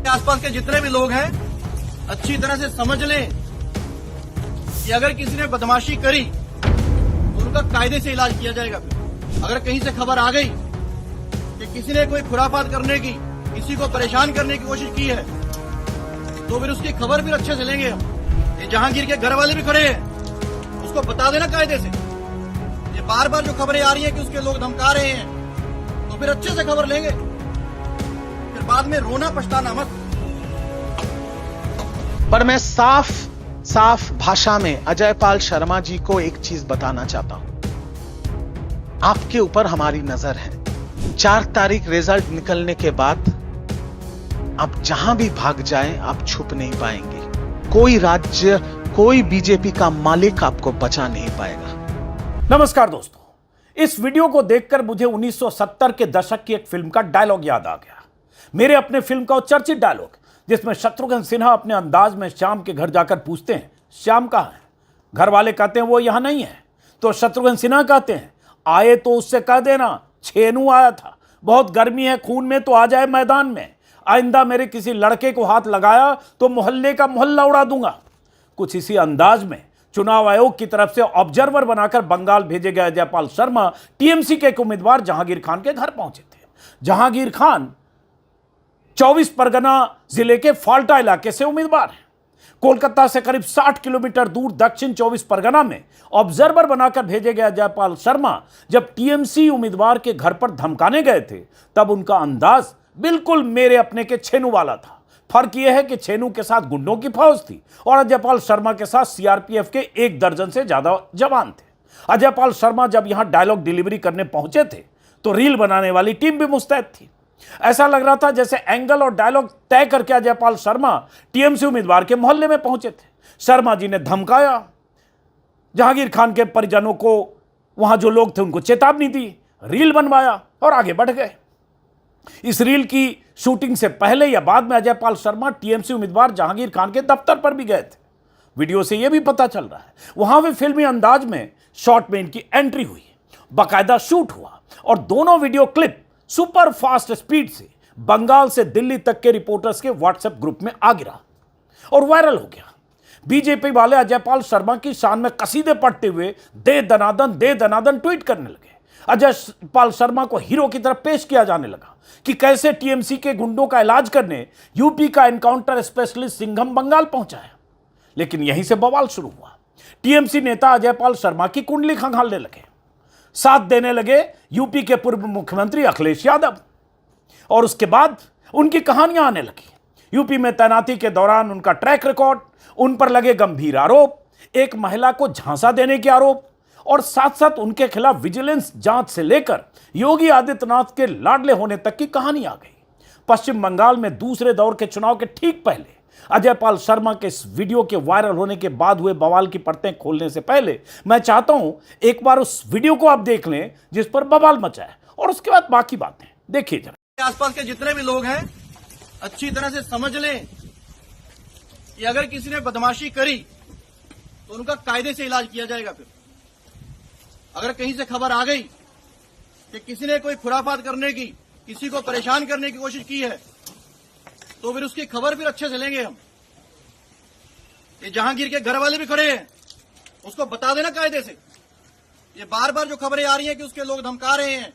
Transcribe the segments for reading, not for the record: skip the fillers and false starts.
आसपास के जितने भी लोग हैं अच्छी तरह से समझ लें कि अगर किसी ने बदमाशी करी तो उनका कायदे से इलाज किया जाएगा। फिर अगर कहीं से खबर आ गई कि किसी ने कोई खुराफात करने की, किसी को परेशान करने की कोशिश की है, तो फिर उसकी खबर भी अच्छे से लेंगे हम। ये जहांगीर के घर वाले भी खड़े हैं, उसको बता देना कायदे से। ये बार बार जो खबरें आ रही है कि उसके लोग धमका रहे हैं, तो फिर अच्छे से खबर लेंगे, फिर बाद में रोना पछताना मत। पर मैं साफ भाषा में अजय पाल शर्मा जी को एक चीज बताना चाहता हूं। आपके ऊपर हमारी नजर है। 4 तारीख रिजल्ट निकलने के बाद आप जहां भी भाग जाएं, आप छुप नहीं पाएंगे। कोई राज्य, कोई बीजेपी का मालिक आपको बचा नहीं पाएगा। नमस्कार दोस्तों, इस वीडियो को देखकर मुझे 1970 के दशक की एक फिल्म का डायलॉग याद आ गया। मेरे अपने फिल्म का चर्चित डायलॉग, जिसमें शत्रुघ्न सिन्हा अपने अंदाज में श्याम के घर जाकर पूछते हैं, श्याम कहां है? घर वाले कहते हैं वो यहां नहीं है। तो शत्रुघ्न सिन्हा कहते हैं, आए तो उससे कह देना छेनू आया था, बहुत गर्मी है खून में तो आ जाए मैदान में। आइंदा मेरे किसी लड़के को हाथ लगाया तो मोहल्ले का मोहल्ला उड़ा दूंगा। कुछ इसी अंदाज में चुनाव आयोग की तरफ से ऑब्जर्वर बनाकर बंगाल भेजे गए अजय पाल शर्मा टीएमसी के एक उम्मीदवार जहांगीर खान के घर पहुंचे थे। जहांगीर खान 24 परगना जिले के फाल्टा इलाके से उम्मीदवार हैं। कोलकाता से करीब 60 किलोमीटर दूर दक्षिण 24 परगना में ऑब्जर्वर बनाकर भेजे गए अजय पाल शर्मा जब टीएमसी उम्मीदवार के घर पर धमकाने गए थे, तब उनका अंदाज बिल्कुल मेरे अपने के छेनू वाला था। फर्क यह है कि छेनू के साथ गुंडों की फौज थी और अजय पाल शर्मा के साथ सीआरपीएफ के 1 दर्जन से ज्यादा जवान थे। अजय पाल शर्मा जब यहां डायलॉग डिलीवरी करने पहुंचे थे तो रील बनाने वाली टीम भी मुस्तैद थी। ऐसा लग रहा था जैसे एंगल और डायलॉग तय करके अजय पाल शर्मा टीएमसी उम्मीदवार के मोहल्ले में पहुंचे थे। शर्मा जी ने धमकाया, जहांगीर खान के परिजनों को, वहां जो लोग थे उनको चेतावनी दी, रील बनवाया और आगे बढ़ गए। इस रील की शूटिंग से पहले या बाद में अजय पाल शर्मा टीएमसी उम्मीदवार जहांगीर खान के दफ्तर पर भी गए थे। वीडियो से यह भी पता चल रहा है वहां भी फिल्मी अंदाज में शॉट में इनकी एंट्री हुई, बाकायदा शूट हुआ और दोनों video clip super fast speed से बंगाल से दिल्ली तक के रिपोर्टर्स के व्हाट्सएप ग्रुप में आ गिरा और वायरल हो गया। बीजेपी वाले अजय पाल शर्मा की शान में कसीदे पढ़ते हुए दे दनादन ट्वीट करने लगे। अजय पाल शर्मा को हीरो की तरफ पेश किया जाने लगा कि कैसे टीएमसी के गुंडों का इलाज करने यूपी का एनकाउंटर स्पेशलिस्ट सिंघम बंगाल पहुंचा है। लेकिन यहीं से बवाल शुरू हुआ। टीएमसी नेता अजय पाल शर्मा की कुंडली खंगालने लगे, साथ देने लगे यूपी के पूर्व मुख्यमंत्री अखिलेश यादव और उसके बाद उनकी कहानियां आने लगी। यूपी में तैनाती के दौरान उनका ट्रैक रिकॉर्ड, उन पर लगे गंभीर आरोप, एक महिला को झांसा देने के आरोप और साथ साथ उनके खिलाफ विजिलेंस जांच से लेकर योगी आदित्यनाथ के लाडले होने तक की कहानी आ गई। पश्चिम बंगाल में दूसरे दौर के चुनाव के ठीक पहले अजय पाल शर्मा के इस वीडियो के वायरल होने के बाद हुए बवाल की परतें खोलने से पहले मैं चाहता हूं एक बार उस वीडियो को आप देख लें जिस पर बवाल मचा है और उसके बाद बाकी बातें देखिए जरा। आसपास के जितने भी लोग हैं अच्छी तरह से समझ लें कि अगर किसी ने बदमाशी करी तो उनका कायदे से इलाज किया जाएगा। फिर अगर कहीं से खबर आ गई कि किसी ने कोई खुराफात करने की, किसी को परेशान करने की कोशिश की है, तो फिर उसकी खबर भी अच्छे से लेंगे हम। ये जहांगीर के घर वाले भी खड़े हैं, उसको बता देना कायदे से। ये बार बार जो खबरें आ रही हैं कि उसके लोग धमका रहे हैं,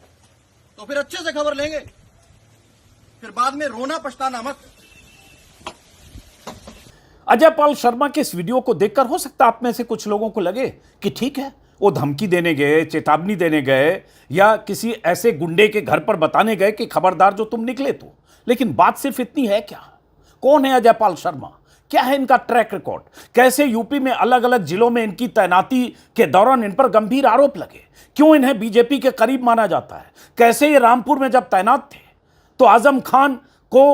तो फिर अच्छे से खबर लेंगे, फिर बाद में रोना पछताना मत। अजय पाल शर्मा के इस वीडियो को देखकर हो सकता आप में से कुछ लोगों को लगे कि ठीक है, वो धमकी देने गए, चेतावनी देने गए या किसी ऐसे गुंडे के घर पर बताने गए कि खबरदार जो तुम निकले तो। लेकिन बात सिर्फ इतनी है क्या? कौन है अजय पाल शर्मा? क्या है इनका ट्रैक रिकॉर्ड? कैसे यूपी में अलग अलग जिलों में इनकी तैनाती के दौरान इन पर गंभीर आरोप लगे? क्यों इन्हें बीजेपी के करीब माना जाता है? कैसे ये रामपुर में जब तैनात थे तो आजम खान को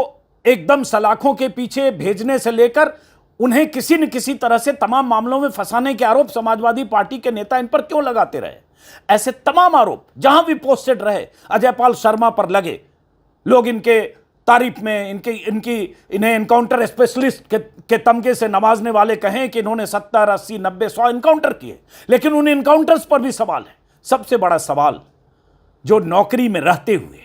एकदम सलाखों के पीछे भेजने से लेकर उन्हें किसी न किसी तरह से तमाम मामलों में फंसाने के आरोप समाजवादी पार्टी के नेता इन पर क्यों लगाते रहे? ऐसे तमाम आरोप जहां भी पोस्टेड रहे अजय पाल शर्मा पर लगे। लोग इनके तारीफ में इन्हें एनकाउंटर स्पेशलिस्ट के तमगे से नवाजने वाले कहें कि इन्होंने 70, 80, 90, 100 एनकाउंटर किए, लेकिन उन एनकाउंटर्स पर भी सवाल है। सबसे बड़ा सवाल, जो नौकरी में रहते हुए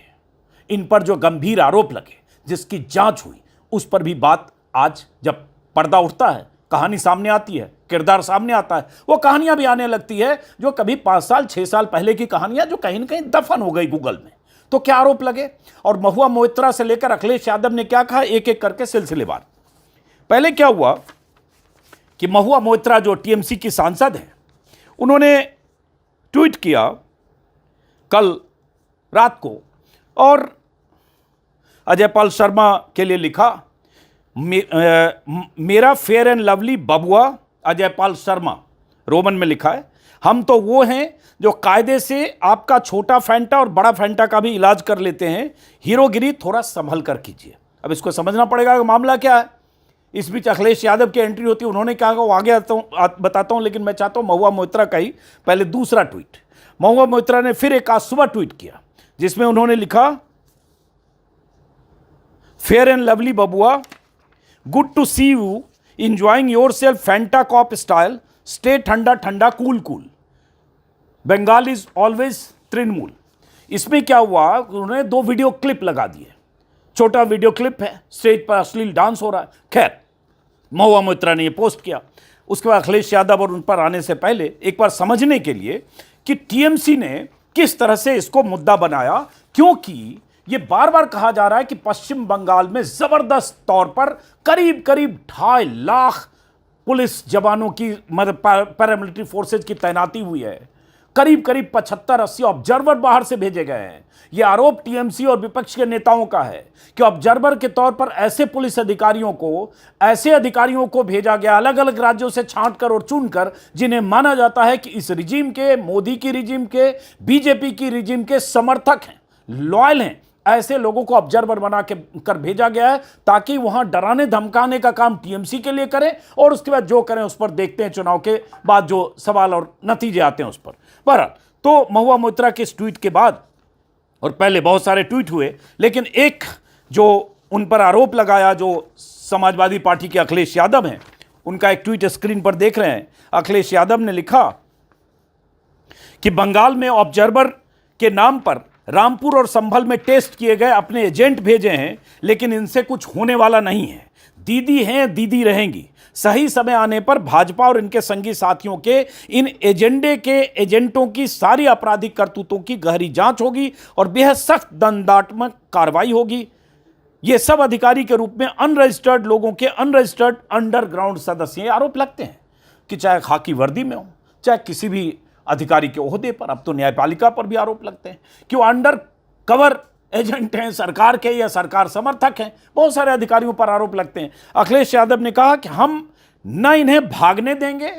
इन पर जो गंभीर आरोप लगे, जिसकी जांच हुई, उस पर भी बात आज जब पर्दा उठता है, कहानी सामने आती है, किरदार सामने आता है, वो कहानियां भी आने लगती है जो कभी 5 साल 6 साल पहले की कहानियां जो कहीं ना कहीं दफन हो गई गूगल में। तो क्या आरोप लगे और महुआ मोइत्रा से लेकर अखिलेश यादव ने क्या कहा, एक एक करके सिलसिलेवार। पहले क्या हुआ कि महुआ मोइत्रा जो टीएमसी की सांसद हैं, उन्होंने ट्वीट किया कल रात को और अजयपाल शर्मा के लिए लिखा, मेरा फेयर एंड लवली बबुआ अजयपाल शर्मा, रोमन में लिखा है, हम तो वो हैं जो कायदे से आपका छोटा फैंटा और बड़ा फैंटा का भी इलाज कर लेते हैं, हीरोगिरी थोड़ा संभल कर कीजिए। अब इसको समझना पड़ेगा कि मामला क्या है। इस बीच अखिलेश यादव की एंट्री होती है, उन्होंने क्या कहा वो आगे बताता हूं, लेकिन मैं चाहता हूं महुआ मोइत्रा का ही पहले दूसरा ट्वीट। महुआ मोइत्रा ने फिर एक आज सुबह ट्वीट किया जिसमें उन्होंने लिखा, फेयर एंड लवली बबुआ, good to see you enjoying yourself Fanta cop style, stay ठंडा ठंडा cool cool, Bengal is always Trinamool. इसमें क्या हुआ, उन्होंने 2 वीडियो क्लिप लगा दिए। छोटा वीडियो क्लिप है, स्टेज पर अश्लील डांस हो रहा है। खैर, महुआ मोइत्रा ने यह पोस्ट किया। उसके बाद अखिलेश यादव और उन पर आने से पहले एक बार समझने के लिए कि टीएमसी ने किस तरह से इसको मुद्दा बनाया, क्योंकि यह बार बार कहा जा रहा है कि पश्चिम बंगाल में जबरदस्त तौर पर करीब करीब 2.5 लाख पुलिस जवानों की मतलब पैरामिलिट्री फोर्सेज की तैनाती हुई है, करीब करीब 75-80 ऑब्जर्वर बाहर से भेजे गए हैं। यह आरोप टीएमसी और विपक्ष के नेताओं का है कि ऑब्जर्वर के तौर पर ऐसे पुलिस अधिकारियों को भेजा गया अलग अलग राज्यों से छांटकर और चुनकर, जिन्हें माना जाता है कि इस रिजीम के, मोदी की रिजीम के, बीजेपी की रिजीम के समर्थक हैं, लॉयल हैं। ऐसे लोगों को ऑब्जर्वर बना के कर भेजा गया है ताकि वहां डराने धमकाने का काम टीएमसी के लिए करें और उसके बाद जो करें उस पर देखते हैं चुनाव के बाद जो सवाल और नतीजे आते हैं उस पर। बहरहाल, तो महुआ मोइत्रा के इस ट्वीट के बाद और पहले बहुत सारे ट्वीट हुए, लेकिन एक जो उन पर आरोप लगाया जो समाजवादी पार्टी के अखिलेश यादव हैं, उनका एक ट्वीट स्क्रीन पर देख रहे हैं। अखिलेश यादव ने लिखा कि बंगाल में ऑब्जर्वर के नाम पर रामपुर और संभल में टेस्ट किए गए अपने एजेंट भेजे हैं, लेकिन इनसे कुछ होने वाला नहीं है। दीदी हैं, दीदी रहेंगी। सही समय आने पर भाजपा और इनके संगी साथियों के इन एजेंटों की सारी आपराधिक करतूतों की गहरी जांच होगी और बेहद सख्त दंडात्मक कार्रवाई होगी। ये सब अधिकारी के रूप में अनरजिस्टर्ड लोगों के अनरजिस्टर्ड अंडरग्राउंड सदस्य आरोप लगते हैं कि चाहे खाकी वर्दी में हो, चाहे किसी भी अधिकारी के ओहदे पर, अब तो न्यायपालिका पर भी आरोप लगते हैं कि वो अंडर कवर एजेंट हैं, सरकार के या सरकार समर्थक हैं। बहुत सारे अधिकारियों पर आरोप लगते हैं। अखिलेश यादव ने कहा कि हम न इन्हें भागने देंगे,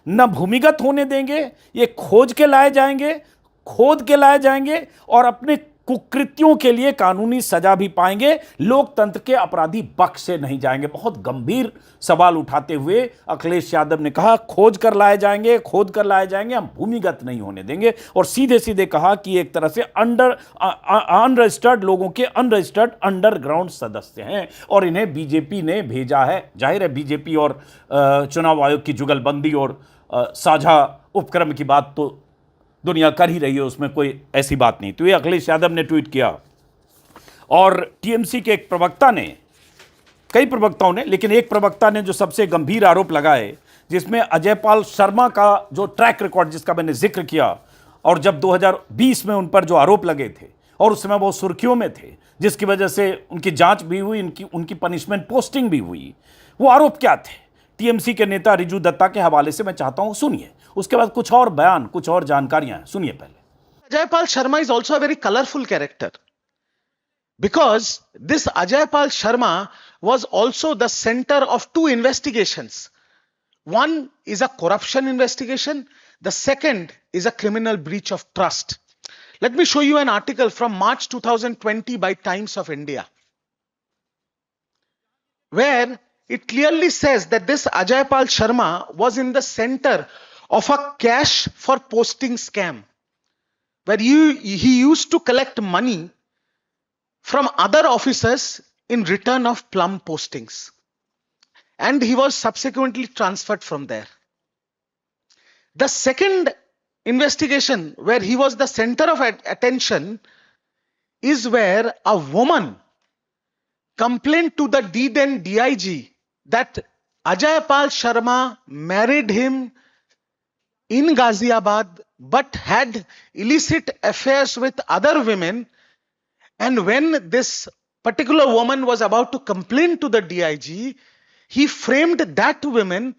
न भूमिगत होने देंगे, ये खोद के लाए जाएंगे और अपने कुकृत्यों के लिए कानूनी सजा भी पाएंगे। लोकतंत्र के अपराधी बख्शे नहीं जाएंगे। बहुत गंभीर सवाल उठाते हुए अखिलेश यादव ने कहा, खोज कर लाए जाएंगे, हम भूमिगत नहीं होने देंगे। और सीधे सीधे कहा कि एक तरह से अनरजिस्टर्ड लोगों के अनरजिस्टर्ड अंडरग्राउंड सदस्य हैं और इन्हें बीजेपी ने भेजा है। जाहिर है बीजेपी और चुनाव आयोग की जुगलबंदी और साझा उपक्रम की बात तो दुनिया कर ही रही है, उसमें कोई ऐसी बात नहीं। तो ये अखिलेश यादव ने ट्वीट किया और टीएमसी के एक प्रवक्ता ने, कई प्रवक्ताओं ने, लेकिन एक प्रवक्ता ने जो सबसे गंभीर आरोप लगाए, जिसमें अजयपाल शर्मा का जो ट्रैक रिकॉर्ड जिसका मैंने जिक्र किया और जब 2020 में उन पर जो आरोप लगे थे और उस समय वो सुर्खियों में थे, जिसकी वजह से उनकी जांच भी हुई, उनकी पनिशमेंट पोस्टिंग भी हुई। वो आरोप क्या थे? टीएमसी के नेता रिजू दत्ता के हवाले से मैं चाहता हूं सुनिए, उसके बाद कुछ और बयान, कुछ और जानकारियां हैं, सुनिए पहले। Ajaypal Sharma is also a very colorful character because this Ajaypal Sharma was also the center of 2 investigations. One is a corruption investigation, the second is a criminal breach of trust. Let me show you an article from March 2020 by Times of India, where it clearly says that this Ajaypal Sharma was in the center of a cash for posting scam, where he used to collect money from other officers in return of plum postings, and he was subsequently transferred from there. The second investigation where he was the center of attention is where a woman complained to the D then DIG that Ajaypal Sharma married him in Ghaziabad but had illicit affairs with other women, and when this particular woman was about to complain to the DIG, he framed that woman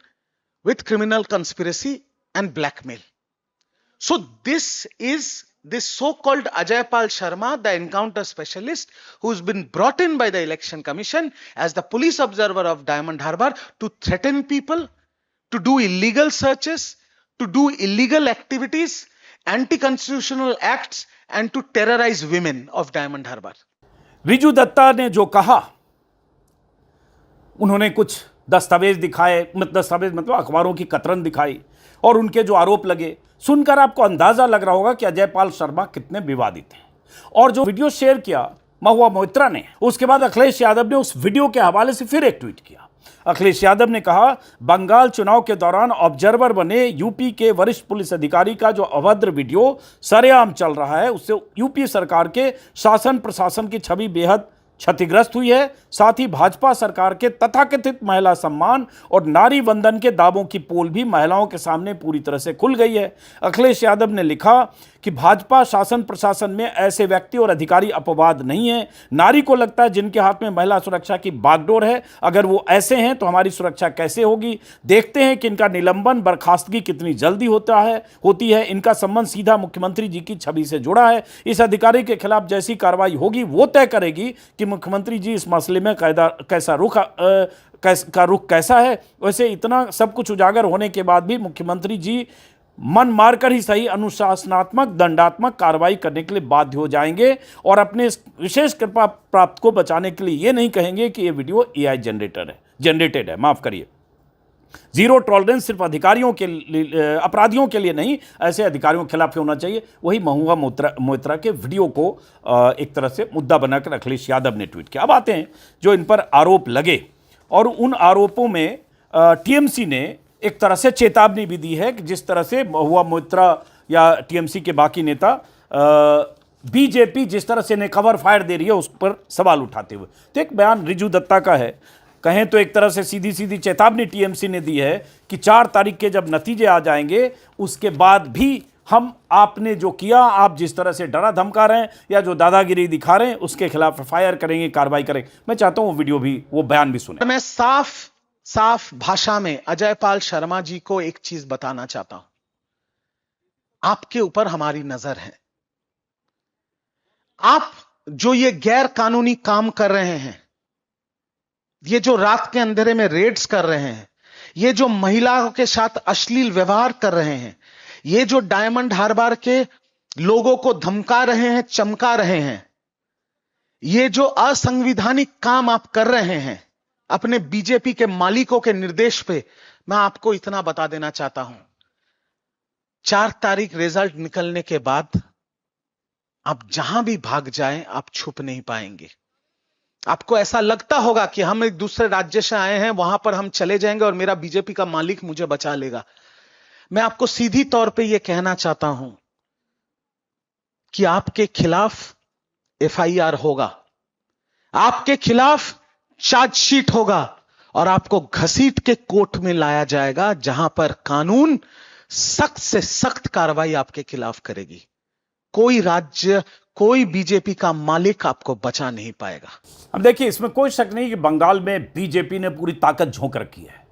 with criminal conspiracy and blackmail. So this is this so-called Ajaypal Sharma, the encounter specialist, who's been brought in by the Election Commission as the police observer of Diamond Harbour to threaten people, to do illegal searches, to do illegal activities, anti-constitutional acts, and to terrorize women of Diamond Harbour. Riju Dutta ने जो कहा, उन्होंने कुछ दस्तावेज दिखाए, दस्तावेज मतलब अखबारों की कतरन दिखाई, और उनके जो आरोप लगे, सुनकर आपको अंदाजा लग रहा होगा कि अजयपाल शर्मा कितने विवादित हैं। और जो वीडियो शेयर किया महुआ मोइत्रा ने, उसके बाद अखिलेश यादव ने उस वीडियो के हवाले से फिर एक ट्वीट किया। अखिलेश यादव ने कहा, बंगाल चुनाव के दौरान ऑब्जर्वर बने यूपी के वरिष्ठ पुलिस अधिकारी का जो अभद्र वीडियो सरेआम चल रहा है, उससे यूपी सरकार के शासन प्रशासन की छवि बेहद क्षतिग्रस्त हुई है। साथ ही भाजपा सरकार के तथाकथित महिला सम्मान और नारी वंदन के दावों की पोल भी महिलाओं के सामने पूरी तरह से खुल गई है। अखिलेश यादव ने लिखा कि भाजपा शासन प्रशासन में ऐसे व्यक्ति और अधिकारी अपवाद नहीं है। नारी को लगता है जिनके हाथ में महिला सुरक्षा की बागडोर है, अगर वो ऐसे हैं तो हमारी सुरक्षा कैसे होगी। देखते हैं कि इनका निलंबन बर्खास्तगी कितनी जल्दी होती है। इनका संबंध सीधा मुख्यमंत्री जी की छवि से जुड़ा है। इस अधिकारी के खिलाफ जैसी कार्रवाई होगी वो तय करेगी कि मुख्यमंत्री जी इस मसले में कैसा रुख कैसा है। वैसे इतना सब कुछ उजागर होने के बाद भी मुख्यमंत्री जी मन मारकर ही सही अनुशासनात्मक दंडात्मक कार्रवाई करने के लिए बाध्य हो जाएंगे और अपने विशेष कृपा प्राप्त को बचाने के लिए ये नहीं कहेंगे कि ये वीडियो AI जनरेटेड है। माफ करिए, जीरो टॉलरेंस सिर्फ अधिकारियों के लिए, अपराधियों के लिए नहीं, ऐसे अधिकारियों के खिलाफ होना चाहिए। वही महुआ मोइत्रा के वीडियो को एक तरह से मुद्दा बनाकर अखिलेश यादव ने ट्वीट किया। अब आते हैं जो इन पर आरोप लगे, और उन आरोपों में TMC ने एक तरह से चेतावनी भी दी है कि जिस तरह से महुआ मोइत्रा या TMC के बाकी नेता बीजेपी जिस तरह से इन्हें कवर फायर दे रही है उस पर सवाल उठाते हुए। तो एक बयान रिजू दत्ता का है, कहें तो एक तरह से सीधी सीधी चेतावनी TMC ने दी है कि 4 तारीख के जब नतीजे आ जाएंगे उसके बाद भी हम आपने जो किया, आप जिस तरह से डरा धमका रहे हैं या जो दादागिरी दिखा रहे हैं उसके खिलाफ FIR करेंगे, कार्रवाई करेंगे। मैं चाहता हूं वो वीडियो भी, वो बयान भी सुने। मैं साफ भाषा में अजयपाल शर्मा जी को एक चीज बताना चाहता हूं, आपके ऊपर हमारी नजर है। आप जो ये गैर कानूनी काम कर रहे हैं, ये जो रात के अंधेरे में रेड्स कर रहे हैं, ये जो महिलाओं के साथ अश्लील व्यवहार कर रहे हैं, ये जो डायमंड हार्बर के लोगों को धमका रहे हैं, चमका रहे हैं, ये जो असंवैधानिक काम आप कर रहे हैं अपने बीजेपी के मालिकों के निर्देश पे, मैं आपको इतना बता देना चाहता हूं, 4 तारीख रिजल्ट निकलने के बाद आप जहां भी भाग जाएं आप छुप नहीं पाएंगे। आपको ऐसा लगता होगा कि हम एक दूसरे राज्य से आए हैं, वहां पर हम चले जाएंगे और मेरा बीजेपी का मालिक मुझे बचा लेगा। मैं आपको सीधी तौर पे यह कहना चाहता हूं कि आपके खिलाफ FIR होगा, आपके खिलाफ चार्जशीट होगा और आपको घसीट के कोर्ट में लाया जाएगा, जहां पर कानून सख्त से सख्त कार्रवाई आपके खिलाफ करेगी। कोई राज्य, कोई बीजेपी का मालिक आपको बचा नहीं पाएगा। अब देखिए, इसमें कोई शक नहीं कि बंगाल में बीजेपी ने पूरी ताकत झोंक रखी है।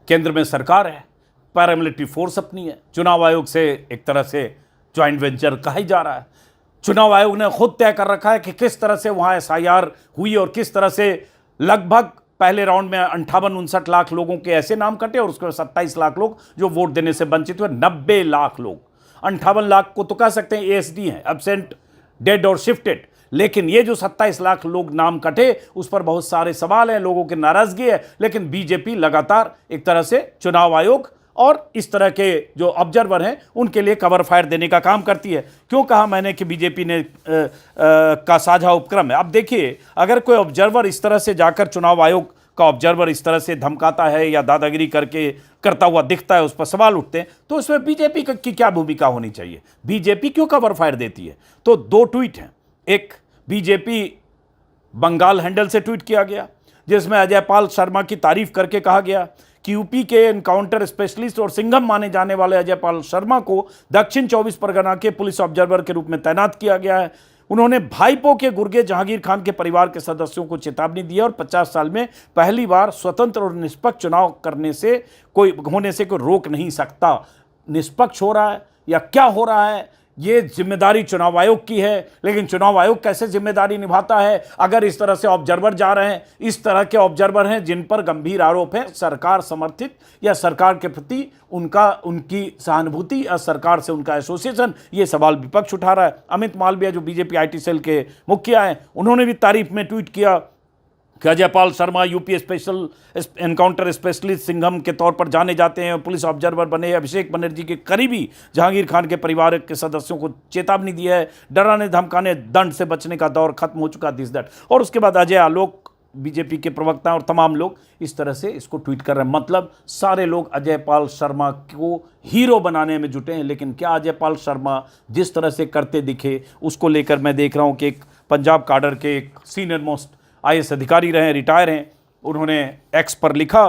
केंद्र में सरकार है, पैरामिलिट्री फोर्स अपनी है, चुनाव आयोग से एक तरह से ज्वाइंट वेंचर कहा ही जा रहा है। चुनाव आयोग ने खुद तय कर रखा है कि किस तरह से वहां SIR हुई और किस तरह से लगभग पहले राउंड में 58-59 लाख लोगों के ऐसे नाम कटे और उसके बाद 27 लाख लोग जो वोट देने से वंचित हुए। 90 लाख लोग, 58 लाख को तो कह सकते हैं ASD हैं, एब्सेंट, डेड और शिफ्टेड। लेकिन ये जो 27 लाख लोग नाम कटे उस पर बहुत सारे सवाल हैं, लोगों की नाराजगी है। लेकिन बीजेपी लगातार एक तरह से चुनाव आयोग और इस तरह के जो ऑब्जर्वर हैं उनके लिए कवर फायर देने का काम करती है। क्यों कहा मैंने कि बीजेपी ने का साझा उपक्रम है। अब देखिए, अगर कोई ऑब्जर्वर इस तरह से जाकर चुनाव आयोग का ऑब्जर्वर इस तरह से धमकाता है या दादागिरी करता हुआ दिखता है, उस पर सवाल उठते हैं, तो इसमें बीजेपी की क्या भूमिका होनी चाहिए? बीजेपी क्यों कवर फायर देती है? तो 2 ट्वीट हैं। एक, बीजेपी बंगाल हैंडल से ट्वीट किया गया, जिसमें अजय पाल शर्मा की तारीफ करके कहा गया कि यूपी के एनकाउंटर स्पेशलिस्ट और सिंघम माने जाने वाले अजय पाल शर्मा को दक्षिण 24 परगना के पुलिस ऑब्जर्वर के रूप में तैनात किया गया है। उन्होंने भाईपो के गुर्गे जहांगीर खान के परिवार के सदस्यों को चेतावनी दी है और 50 साल में पहली बार स्वतंत्र और निष्पक्ष चुनाव होने से कोई रोक नहीं सकता। निष्पक्ष हो रहा है या क्या हो रहा है, ये जिम्मेदारी चुनाव आयोग की है, लेकिन चुनाव आयोग कैसे जिम्मेदारी निभाता है अगर इस तरह से ऑब्जर्वर जा रहे हैं? इस तरह के ऑब्जर्वर हैं जिन पर गंभीर आरोप है सरकार समर्थित या सरकार के प्रति उनकी सहानुभूति या सरकार से उनका एसोसिएशन। ये सवाल विपक्ष उठा रहा है। अमित मालवीय जो बीजेपी IT सेल के मुखिया हैं, उन्होंने भी तारीफ में ट्वीट किया कि Ajay Pal Sharma UP special encounter specialist Singham के तौर पर जाने जाते हैं, पुलिस ऑब्जर्वर बने। अभिषेक बनर्जी के करीबी जहांगीर खान के परिवार के सदस्यों को चेतावनी दी है। डराने धमकाने दंड से बचने का दौर खत्म हो चुका दिस दैट। और उसके बाद अजय आलोक बीजेपी के प्रवक्ता और तमाम लोग इस तरह से इसको ट्वीट कर रहे हैं। मतलब सारे लोग अजय पाल शर्मा को हीरो बनाने में जुटे हैं। लेकिन क्या अजय पाल शर्मा जिस तरह से करते दिखे, उसको लेकर मैं देख रहा हूँ कि एक पंजाब काडर के एक सीनियर मोस्ट IAS अधिकारी रहे, रिटायर हैं, उन्होंने एक्स पर लिखा,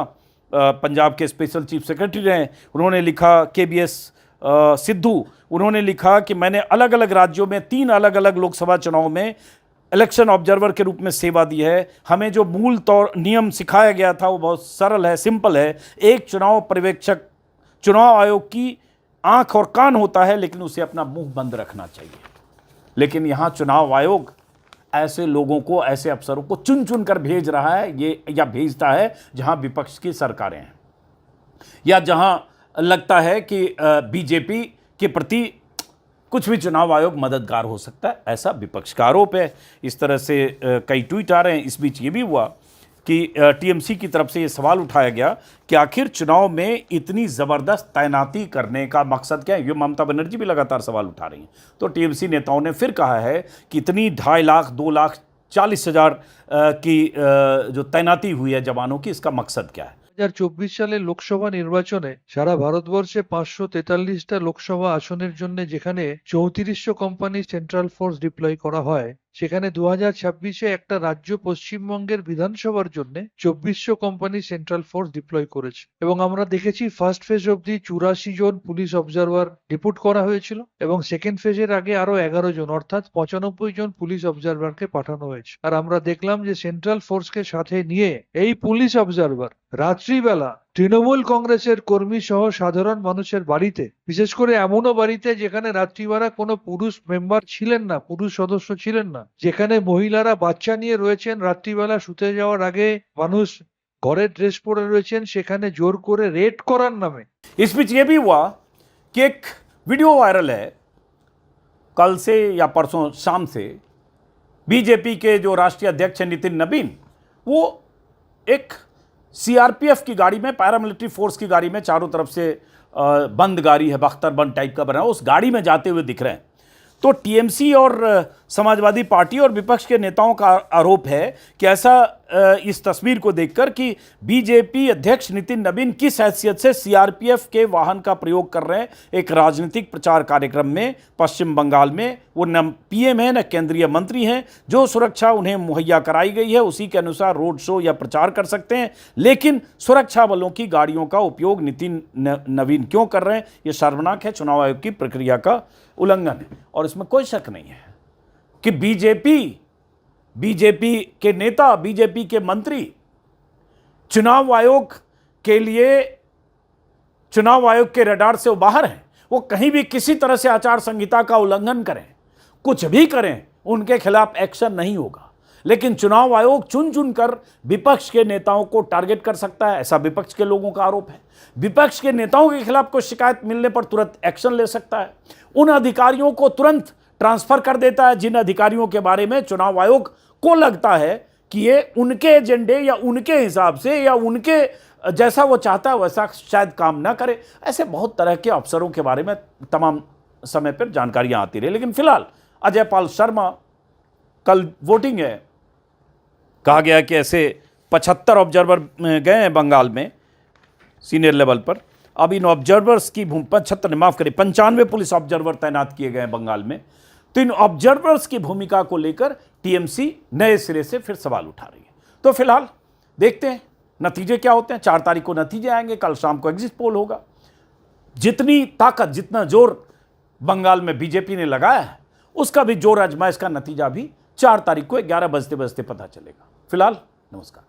पंजाब के स्पेशल चीफ सेक्रेटरी रहे, उन्होंने लिखा KBS सिद्धू, उन्होंने लिखा कि मैंने अलग अलग राज्यों में 3 अलग अलग लोकसभा चुनाव में इलेक्शन ऑब्जर्वर के रूप में सेवा दी है। हमें जो मूल तौर नियम सिखाया गया था वो बहुत सरल है, सिंपल है। एक चुनाव पर्यवेक्षक चुनाव आयोग की आंख और कान होता है, लेकिन उसे अपना मुंह बंद रखना चाहिए। लेकिन यहाँ चुनाव आयोग ऐसे लोगों को, ऐसे अफसरों को चुन चुन कर भेज रहा है, ये या भेजता है जहां विपक्ष की सरकारें हैं या जहां लगता है कि बीजेपी के प्रति कुछ भी चुनाव आयोग मददगार हो सकता है, ऐसा विपक्ष का आरोप है। इस तरह से कई ट्वीट आ रहे हैं। इस बीच ये भी हुआ कि TMC की तरफ से ये सवाल उठाया गया कि आखिर चुनाव में इतनी ज़बरदस्त तैनाती करने का मकसद क्या है। ये ममता बनर्जी भी लगातार सवाल उठा रही हैं। तो TMC नेताओं ने फिर कहा है कि इतनी 2.5 लाख 2,40,000 की जो तैनाती हुई है जवानों की, इसका मकसद क्या है। 2024 সালে লোকসভা নির্বাচনে সারা ভারতবর্ষে 543টা লোকসভা আসনের জন্য যেখানে 3400 কোম্পানি সেন্ট্রাল ফোর্স ডিপ্লয় করা হয়, সেখানে 2026-এ একটা রাজ্য পশ্চিমবঙ্গের বিধানসভার জন্য 2400 কোম্পানি সেন্ট্রাল ফোর্স ডিপ্লয় করেছে। এবং আমরা দেখেছি ফার্স্ট ফেজ অবধি 84 জন পুলিশ অবজারভার ডিপুট করা হয়েছিল এবং সেকেন্ড ফেজের আগে আরো 11 জন অর্থাৎ 95 জন পুলিশ অবজারভারকে পাঠানো হয়েছে। আর আমরা দেখলাম যে সেন্ট্রাল ফোর্সকে সাথে নিয়ে এই পুলিশ অবজারভার রাত্রিবেলা তৃণমূল কংগ্রেসের কর্মী সহ সাধারণ মানুষের বাড়িতে, বিশেষ করে এমনও বাড়িতে যেখানে রাত্রিবেলা কোনো পুরুষ মেম্বার ছিলেন না, পুরুষ সদস্য ছিলেন না, যেখানে মহিলারা বাচ্চা নিয়ে রয়েছেন, রাত্রিবেলা শুতে যাওয়ার আগে মানুষ ঘরের ড্রেস পরে রয়েছেন, সেখানে জোর করে রেড করার নামে। इस बीच ये भी हुआ कि एक वीडियो वायरल है कल से या परसों शाम से। बीजेपी के जो राष्ट्रीय अध्यक्ष हैं नितिन नबीन, वो एक CRPF की गाड़ी में, पैरामिलिट्री फोर्स की गाड़ी में, चारों तरफ से बंद गाड़ी है, बख्तरबंद टाइप का बना, उस गाड़ी में जाते हुए दिख रहे हैं। तो TMC और समाजवादी पार्टी और विपक्ष के नेताओं का आरोप है कि ऐसा इस तस्वीर को देखकर कि बीजेपी अध्यक्ष नितिन नबीन किस हैसियत से CRPF के वाहन का प्रयोग कर रहे हैं एक राजनीतिक प्रचार कार्यक्रम में पश्चिम बंगाल में। वो न PM है न केंद्रीय मंत्री हैं। जो सुरक्षा उन्हें मुहैया कराई गई है उसी के अनुसार रोड शो या प्रचार कर सकते हैं, लेकिन सुरक्षा बलों की गाड़ियों का उपयोग नितिन नबीन क्यों कर रहे हैं? ये शर्मनाक है, चुनाव आयोग की प्रक्रिया का उल्लंघन है। और इसमें कोई शक नहीं है कि बीजेपी के नेता, बीजेपी के मंत्री चुनाव आयोग के लिए, चुनाव आयोग के रडार से वो बाहर हैं। वो कहीं भी किसी तरह से आचार संहिता का उल्लंघन करें, कुछ भी करें, उनके खिलाफ एक्शन नहीं होगा। लेकिन चुनाव आयोग चुन चुन कर विपक्ष के नेताओं को टारगेट कर सकता है, ऐसा विपक्ष के लोगों का आरोप है। विपक्ष के नेताओं के खिलाफ कोई शिकायत मिलने पर तुरंत एक्शन ले सकता है। उन अधिकारियों को तुरंत ट्रांसफर कर देता है जिन अधिकारियों के बारे में चुनाव आयोग को लगता है कि ये उनके एजेंडे या उनके हिसाब से या उनके जैसा वो चाहता है वैसा शायद काम ना करे। ऐसे बहुत तरह के अफसरों के बारे में तमाम समय पर जानकारियां आती रही। लेकिन फिलहाल अजय पाल शर्मा, कल वोटिंग है, कहा गया कि ऐसे 75 ऑब्जर्वर गए हैं बंगाल में सीनियर लेवल पर। अब इन ऑब्जर्वर्स की 95 पुलिस ऑब्जर्वर तैनात किए गए हैं बंगाल में। तो इन ऑब्जर्वर्स की भूमिका को लेकर टीएमसी नए सिरे से फिर सवाल उठा रही है। तो फिलहाल देखते हैं नतीजे क्या होते हैं। 4 तारीख को नतीजे आएंगे, कल शाम को एग्जिट पोल होगा। जितनी ताकत, जितना जोर बंगाल में बीजेपी ने लगाया है, उसका भी जोर आजमाइश का नतीजा भी 4 तारीख को 11 बजते बजते पता चलेगा। फिलहाल नमस्कार।